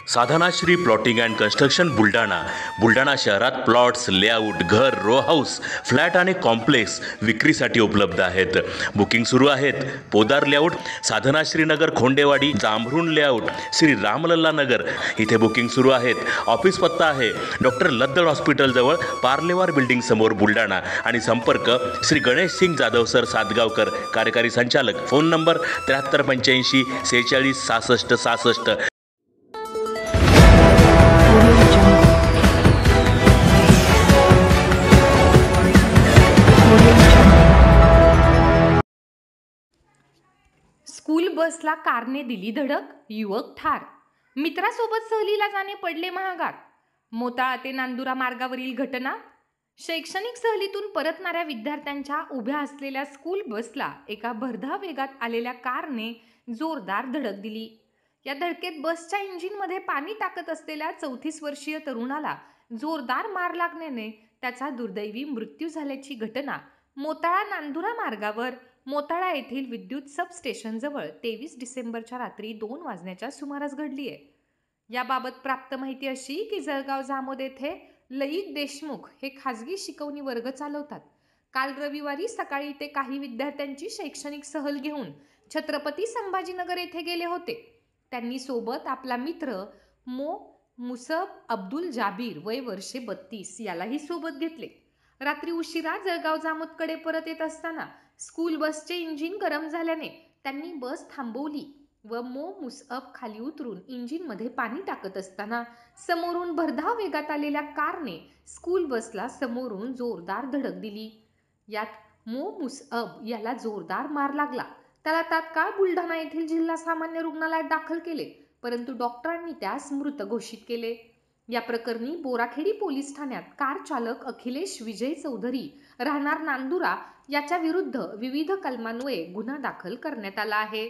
Sadhanashri plotting and construction Buldhana शहरात plots, layout, घर, row house, flat आणि कॉम्प्लेक्स विक्रीसाठी उपलब्ध आहेत. बुकिंग सुरू आहेत. पोदार लेआउट, साधनाश्री नगर, खोंडेवाडी, जांभरुण लेआउट, श्री रामलल्ला नगर इथे बुकिंग सुरू आहेत. ऑफिस पत्ता आहे डॉक्टर लद्दड हॉस्पिटल जवळ, पार्लेवार बिल्डिंग समोर, बुलढाणा. आणि संपर्क श्री गणेश सिंग जाधव सर सातगावकर, कार्यकारी संचालक. Phone number 7385 46 66 66. स्कूल बसला कारने दिली धडक, युवक ठार. मित्रासोबत सहलीला जाणे पडले महागात. मोताळा ते नांदुरा मार्गावरील घटना. शैक्षणिक सहलीतून परतणाऱ्या विद्यार्थ्यांच्या उभ्या असलेल्या स्कूल बसला एका भरधाव वेगात आलेल्या कारने जोरदार धडक दिली. या धडकेत बसच्या इंजिनमध्ये पाणी टाकत असलेल्या 34 वर्षीय तरुणाला जोरदार मार लागल्याने त्याचा दुर्दैवी मृत्यू झाल्याची घटना मोताळा नांदुरा मार्गावर मोताळा येथील विद्युत सबस्टेशनजवळ 23 डिसेंबरच्या रात्री 2 वाजण्याच्या सुमारास घडली आहे. याबाबत प्राप्त माहिती अशी की जळगाव जामोद येथे ललित देशमुख हे खाजगी शिकवणी वर्ग चालवतात. काल रविवारी सकाळी ते काही विद्यार्थ्यांची शैक्षणिक सहल घेऊन छत्रपती संभाजीनगर येथे गेले होते. त्यांनी सोबत आपला मित्र मुसब अब्दुल जाबीर वय वर्षे 32 यालाही सोबत घेतले. रात्री उशिरा जळगाव जामोदकडे परत येत असताना स्कूल बसचे इंजिन गरम झाल्याने त्यांनी बस थांबवली व मुसअब खाली उतरून इंजिनमध्ये पाणी टाकत असताना समोरून भरधाव वेगात आलेल्या कारने स्कूल बसला समोरून जोरदार धडक दिली. यात मुसअब याला जोरदार मार लागला. त्याला तात्काळ बुलढाणा येथील जिल्हा सामान्य रुग्णालयात दाखल केले, परंतु डॉक्टरांनी त्यास मृत घोषित केले. या प्रकरणी बोराखेडी पोलीस ठाण्यात कार चालक अखिलेश विजय चौधरी राहणार नांदुरा याच्या विरुद्ध विविध कलमान्वये गुन्हा दाखल करण्यात आला आहे.